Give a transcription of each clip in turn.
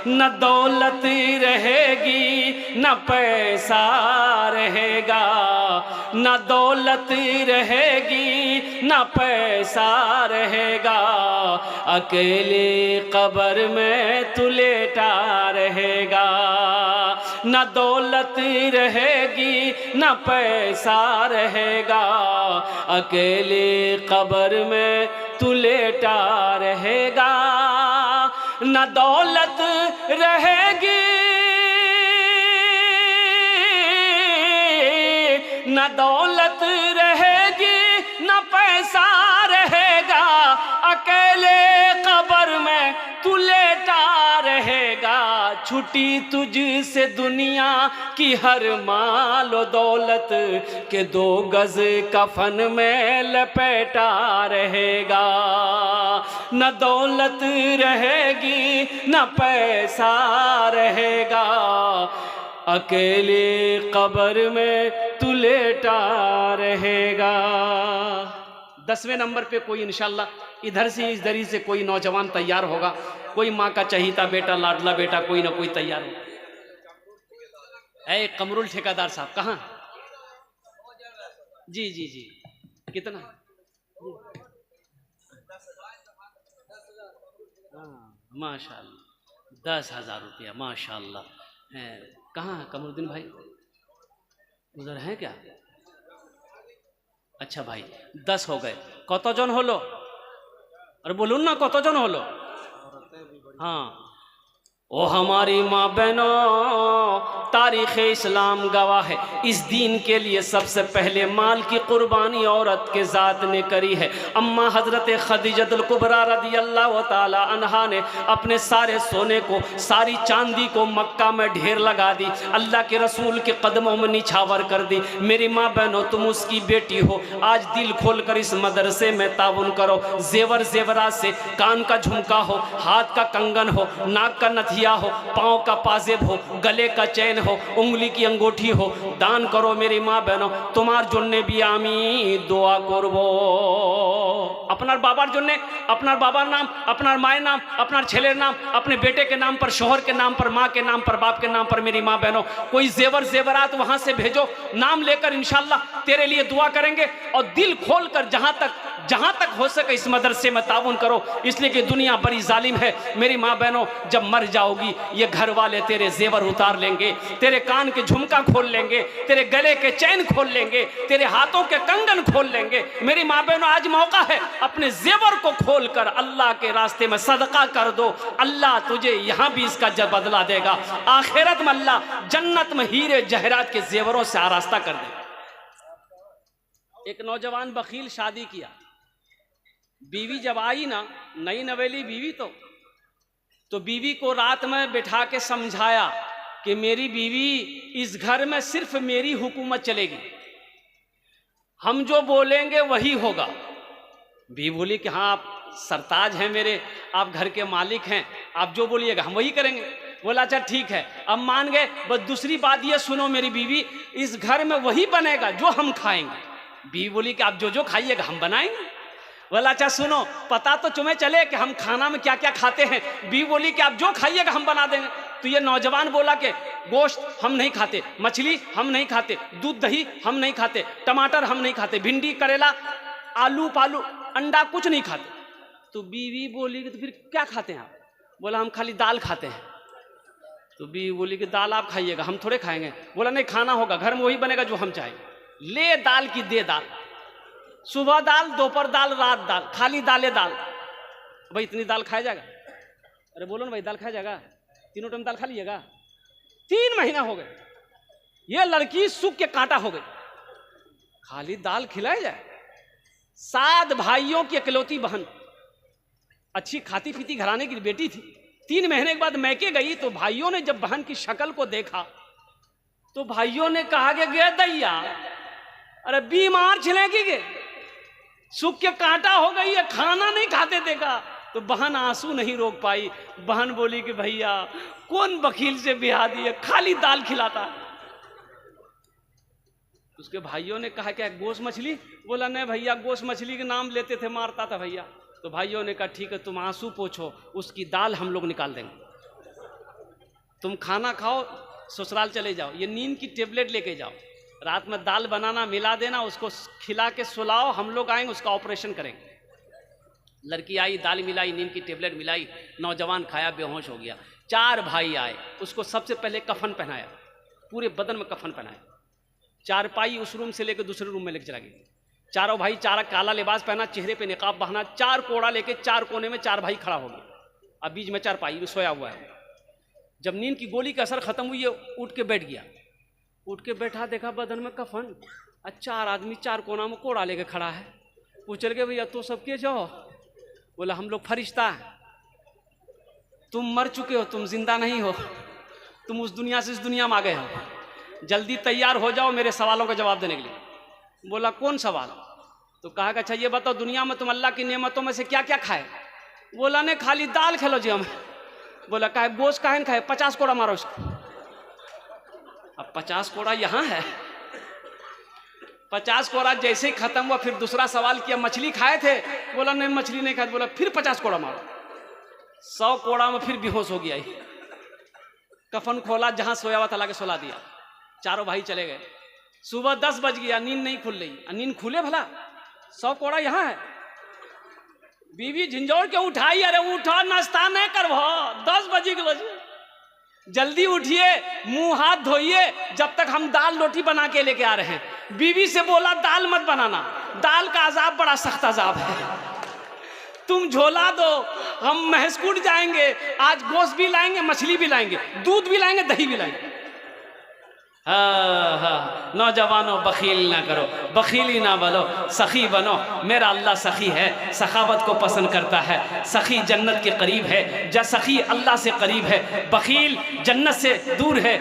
न दौलत रहेगी न पैसा रहेगा, न दौलत रहेगी न पैसा रहेगा, अकेले कब्र में तू लेटा रहेगा। न दौलत रहेगी न पैसा रहेगा, अकेले कब्र में तू लेटा रहेगा। न दौलत रहेगी न दौलत रहेगी न पैसा रहेगा, अकेले कब्र में तू लेटा रहेगा। छुटी तुझसे दुनिया की हर माल और दौलत के 2 गज कफन में लपेटा रहेगा। न दौलत रहेगी न पैसा रहेगा, अकेले कब्र में तू लेटा रहेगा। 10वें नंबर पे कोई इंशाल्लाह इधर से इस दरी से कोई नौजवान तैयार होगा, कोई माँ का चहीता बेटा लाडला बेटा कोई ना कोई तैयार होगा। ऐ कमरुल ठेकेदार साहब कहाँ? जी जी जी कितना? माशाल्लाह 10,000 रुपया माशाल्लाह है। कहाँ है कमरुद्दीन भाई? उधर है क्या? अच्छा भाई 10 हो गए। कतजन हलो? अरे बोलून ना कतजन हलो? हाँ ओ हमारी माँ बहनों, तारीख़ इस्लाम गवाह है, इस दीन के लिए सबसे पहले माल की कुर्बानी औरत के ज़ात ने करी है। अम्मा हज़रत खदीजतुल कुबरा रज़ियल्लाहु ताला अन्हा ने अपने सारे सोने को, सारी चांदी को मक्का में ढेर लगा दी, अल्लाह के रसूल के कदमों में निछावर कर दी। मेरी माँ बहनों, तुम उसकी बेटी हो, आज दिल खोल कर इस मदरसे में ताउन करो। जेवर जेवरात से, कान का झुमका हो, हाथ का कंगन हो, नाक का नथिया हो, पाँव का पाजेब हो, गले का चैन हो, उंगली की अंगूठी हो, दान करो मेरी माँ बहनों। तुम्हार जोन्ने भी आमी दुआ करबो। अपनार बाबार जोन्ने, अपनार बाबार नाम, अपनार माয়ের नाम, अपनार छेलेर नाम, अपने बेटे के नाम पर, शोहर के नाम पर, माँ के नाम पर, बाप के नाम पर मेरी माँ बहनों कोई जेवर जेवरात वहां से भेजो, नाम लेकर इंशाल्लाह तेरे लिए दुआ करेंगे। और दिल खोल कर जहां तक हो सके इस मदरसे में ताउन करो, इसलिए कि दुनिया बड़ी जालिम है मेरी माँ बहनों। जब मर जाओगी ये घर वाले तेरे जेवर उतार लेंगे, तेरे कान के झुमका खोल लेंगे, तेरे गले के चैन खोल लेंगे, तेरे हाथों के कंगन खोल लेंगे। मेरी माँ बहनों आज मौका है, अपने जेवर को खोल कर अल्लाह के रास्ते में सदका कर दो। अल्लाह तुझे यहाँ भी इसका बदला देगा, आखिरत में अल्लाह जन्नत में हीरे जहरात के जेवरों से आरास्ता कर देगा। एक नौजवान बखील शादी किया, बीवी जब आई ना, नई नवेली बीवी तो बीवी को रात में बिठा के समझाया कि मेरी बीवी, इस घर में सिर्फ मेरी हुकूमत चलेगी, हम जो बोलेंगे वही होगा। बीवी बोली कि हाँ आप सरताज हैं मेरे, आप घर के मालिक हैं, आप जो बोलिएगा हम वही करेंगे। बोला अच्छा ठीक है, अब मान गए। बस दूसरी बात ये सुनो मेरी बीवी, इस घर में वही बनेगा जो हम खाएंगे। बीवी बोली कि आप जो जो खाइएगा हम बनाएंगे। बोला अच्छा सुनो, पता तो तुम्हें चले कि हम खाना में क्या क्या खाते हैं। बीवी बोली कि आप जो खाइएगा हम बना देंगे। तो ये नौजवान बोला कि गोश्त हम नहीं खाते, मछली हम नहीं खाते, दूध दही हम नहीं खाते, टमाटर हम नहीं खाते, भिंडी करेला आलू पालू अंडा कुछ नहीं खाते। तो बीवी बोली कि तो फिर क्या खाते हैं आप? बोला हम खाली दाल खाते हैं। तो बीवी बोली कि दाल आप खाइएगा, हम थोड़े खाएंगे। बोला नहीं, खाना होगा, घर में वही बनेगा जो हम चाहेंगे। ले दाल की दे दाल, सुबह दाल, दोपहर दाल, रात दाल, खाली दाले दाल। भाई इतनी दाल खाया जाएगा? अरे बोलो ना भाई, दाल खाया जाएगा? तीनों टाइम दाल खा लीजिएगा? 3 महीना हो गए, ये लड़की सूख के कांटा हो गई, खाली दाल खिलाया जाए। 7 भाइयों की इकलौती बहन, अच्छी खाती पीती घराने की बेटी थी। 3 महीने के बाद मैके गई तो भाइयों ने जब बहन की शक्ल को देखा तो भाइयों ने कहा कि गे दैया, अरे बीमार छिलेगी गे, सूख के कांटा हो गई है, खाना नहीं खाते देखा। तो बहन आंसू नहीं रोक पाई। बहन बोली कि भैया कौन वकील से ब्याह दिए, खाली दाल खिलाता। उसके भाइयों ने कहा क्या गोश्त मछली? बोला नहीं भैया, गोश्त मछली के नाम लेते थे, मारता था भैया। तो भाइयों ने कहा ठीक है, तुम आंसू पोछो, उसकी दाल हम लोग निकाल देंगे। तुम खाना खाओ, ससुराल चले जाओ, ये नींद की टेबलेट लेके जाओ, रात में दाल बनाना मिला देना, उसको खिला के सुलाओ, हम लोग आएंगे उसका ऑपरेशन करेंगे। लड़की आई, दाल मिलाई, नींद की टेबलेट मिलाई, नौजवान खाया, बेहोश हो गया। 4 भाई आए, उसको सबसे पहले कफन पहनाया, पूरे बदन में कफन पहनाया, चारपाई उस रूम से लेकर दूसरे रूम में लेकर चला गया। चारों भाई चारा काला लिबास पहना, चेहरे पे निकाब बहाना, 4 कोड़ा लेके 4 कोने में 4 भाई खड़ा हो गए, अब बीच में चारपाई में सोया हुआ है। जब नींद की गोली का असर खत्म हुई, उठ के बैठ गया, उठ के बैठा, देखा बदन में कफन, 4 आदमी 4 कोना में कोड़ा लेके खड़ा है। पूछ लगे भैया तो सबके जाओ? बोला हम लोग फरिश्ता है, तुम मर चुके हो, तुम जिंदा नहीं हो, तुम उस दुनिया से इस दुनिया में आ गए हो, जल्दी तैयार हो जाओ मेरे सवालों का जवाब देने के लिए। बोला कौन सवाल? तो कहा कि अच्छा ये बताओ, दुनिया में तुम अल्लाह की नेमतों में से क्या क्या खाए? बोला ने खाली दाल खेलो जी हमें। बोला काहे गोश्त काहे खाए? 50 कोड़ा मारो उसको। अब 50 कोड़ा यहाँ है, 50 कोड़ा जैसे ही खत्म हुआ फिर दूसरा सवाल किया, मछली खाए थे? बोला नहीं मछली नहीं खाए। बोला फिर 50 कोड़ा मारो। 100 कोड़ा में फिर बेहोश हो गया। कफन खोला, जहां सोया हुआ था लाके सुला दिया, चारों भाई चले गए। सुबह 10 बज गया, नींद नहीं खुल रही। नींद खुले भला? 100 कोड़ा यहाँ है। बीवी झिंझोड़ के उठाई, अरे उठो नाश्ता नहीं करवो, 10 बजे के बजे, जल्दी उठिए, मुंह हाथ धोइए, जब तक हम दाल रोटी बना के लेके आ रहे हैं। बीवी से बोला दाल मत बनाना, दाल का अजाब बड़ा सख्त अजाब है, तुम झोला दो, हम महसकूट जाएंगे, आज गोश्त भी लाएंगे, मछली भी लाएंगे, दूध भी लाएंगे, दही भी लाएंगे। हाँ, नौजवानों बखील ना करो, बखीली ना बनो, सखी बनो। मेरा अल्लाह सखी है, सखावत को पसंद करता है, सखी जन्नत के करीब है, सखी अल्लाह से करीब है। बखील जन्नत से दूर है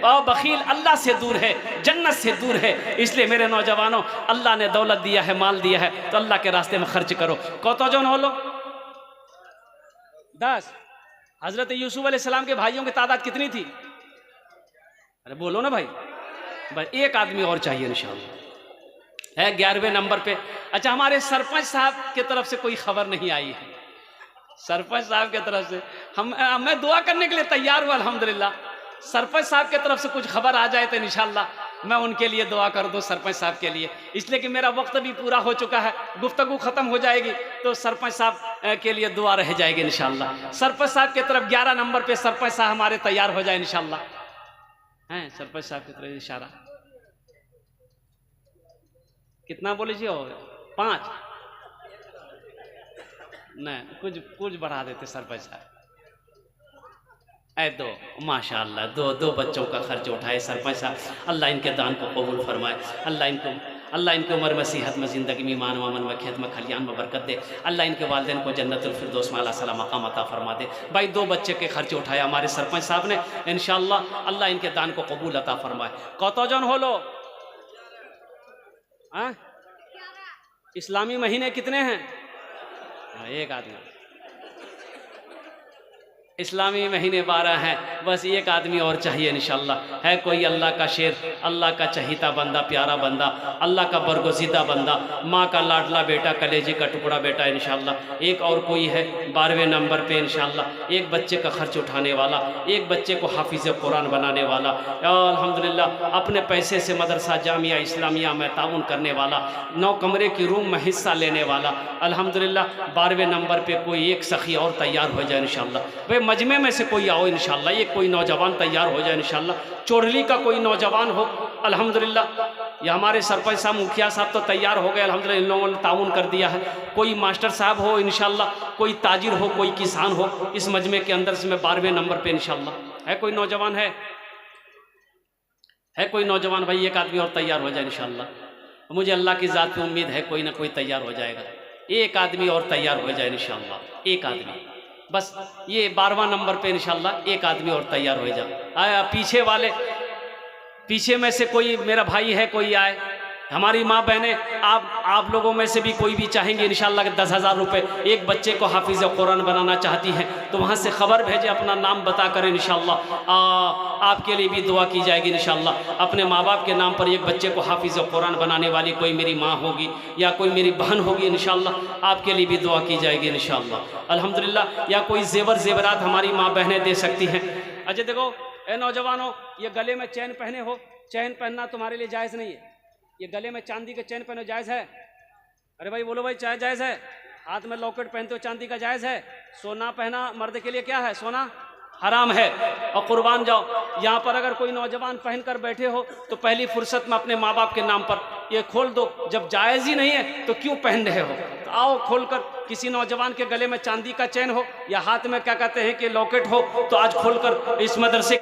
और बखील अल्लाह से दूर है, जन्नत से दूर है। इसलिए मेरे नौजवानों, अल्लाह ने दौलत दिया है, माल दिया है, तो अल्लाह के रास्ते में खर्च करो। कतो जन हो लो 10। हजरत यूसुफ अलैहिस्सलाम के भाइयों की तादाद कितनी थी? अरे बोलो ना भाई, बस एक आदमी और चाहिए इंशाअल्लाह। है 11वें नंबर पे। अच्छा, हमारे सरपंच साहब की तरफ से कोई खबर नहीं आई है। सरपंच साहब की तरफ से मैं दुआ करने के लिए तैयार हूँ अल्हम्दुलिल्लाह। सरपंच साहब की तरफ से कुछ खबर आ जाए तो इंशाअल्लाह मैं उनके लिए दुआ कर दूँ, सरपंच साहब के लिए। इसलिए कि मेरा वक्त भी पूरा हो चुका है, गुफ्तगू ख़त्म हो जाएगी तो सरपंच साहब के लिए दुआ रह जाएगी इंशाअल्लाह। सरपंच साहब की तरफ 11 नंबर पे सरपंच साहब हमारे तैयार हो जाए इंशाअल्लाह। हैं सरपंच साहब की तरफ इशारा। कितना बोले जी? और 5 नहीं, कुछ बढ़ा देते सरपंच साहब। 2 माशाअल्लाह, 2 बच्चों का खर्च उठाए सरपंच साहब। अल्लाह इनके दान को कबूल फरमाए, अल्लाह इनको उम्र में सेहत में ज़िंदगी में ईमान व अमन में खेत में खलियान में बरकत दे। अल्लाह इनके वालिदैन को जन्नतुल फिरदौस में आला सला मकाम अता फरमा दे। भाई 2 बच्चे के खर्च उठाया हमारे सरपंच साहब ने, इंशाअल्लाह अल्लाह इनके दान को कबूल अता फरमाए। कतो जन हो लो? इस्लामी महीने कितने हैं? एक आदमी। इस्लामी महीने 12 हैं, बस एक आदमी और चाहिए इंशाअल्लाह। है कोई अल्लाह का शेर, अल्लाह का चहीता बंदा, प्यारा बंदा, अल्लाह का बरगुज़ीदा बंदा, माँ का लाडला बेटा, कलेजे का टुकड़ा बेटा इंशाअल्लाह। एक और कोई है 12वें नंबर पे इंशाअल्लाह। एक बच्चे का खर्च उठाने वाला, एक बच्चे को हाफिज़ कुरान बनाने वाला, अल्हम्दुलिल्लाह अपने पैसे से मदरसा जामिया इस्लामिया में ताउन करने वाला, 9 कमरे की रूम में हिस्सा लेने वाला, अल्हम्दुलिल्लाह 12वें नंबर पे कोई एक सखी और तैयार हो जाए इंशाअल्लाह। मजमे में से कोई आओ इंशाअल्लाह, ये कोई नौजवान तैयार हो जाए इंशाअल्लाह। चोरली का कोई नौजवान हो अल्हम्दुलिल्लाह। ये हमारे सरपंच साहब, मुखिया साहब तो तैयार हो गए अल्हम्दुलिल्लाह, इन लोगों ने ताउन कर दिया है। कोई मास्टर साहब हो इंशाअल्लाह, कोई ताजिर हो, कोई किसान हो, इस मजमे के अंदर से मैं 12वें नंबर पे इंशाअल्लाह। है कोई नौजवान? है कोई नौजवान भाई? एक आदमी और तैयार हो जाए इंशाअल्लाह। मुझे अल्लाह की ज़ात पे उम्मीद है कोई ना कोई तैयार हो जाएगा। एक आदमी और तैयार हो जाए इंशाअल्लाह, एक आदमी बस। ये 12वां नंबर पे इंशाअल्लाह एक आदमी और तैयार हो जाए। आया पीछे वाले, पीछे में से कोई मेरा भाई है, कोई आए। हमारी माँ बहनें, आप लोगों में से भी कोई भी चाहेंगे इंशाअल्लाह कि 10,000 रुपये एक बच्चे को हाफिज़ कुरान बनाना चाहती हैं तो वहाँ से ख़बर भेजें, अपना नाम बता कर इंशाअल्लाह आपके लिए भी दुआ की जाएगी इंशाअल्लाह। अपने माँ बाप के नाम पर एक बच्चे को हाफिज़ कुरान बनाने वाली कोई मेरी माँ होगी या कोई मेरी बहन होगी इंशाअल्लाह, आपके लिए भी दुआ की जाएगी इंशाअल्लाह अल्हम्दुलिल्लाह। या कोई जेवरात हमारी माँ बहनें दे सकती हैं। अच्छा देखो, ए नौजवानों, ये गले में चैन पहने हो, चैन पहनना तुम्हारे लिए जायज़ नहीं है। ये गले में चांदी के चैन पहनो, जायज़ है? अरे भाई बोलो भाई, चाहे जायज़ है? हाथ में लॉकेट पहनते हो चांदी का, जायज़ है? सोना पहना मर्द के लिए क्या है? सोना हराम है। और कुर्बान जाओ, यहाँ पर अगर कोई नौजवान पहन कर बैठे हो तो पहली फुर्सत में अपने माँ बाप के नाम पर ये खोल दो। जब जायज़ ही नहीं है तो क्यों पहन रहे हो? तो आओ खोलकर, किसी नौजवान के गले में चांदी का चैन हो या हाथ में क्या कहते हैं कि लॉकेट हो, तो आज खोलकर इस मदरसे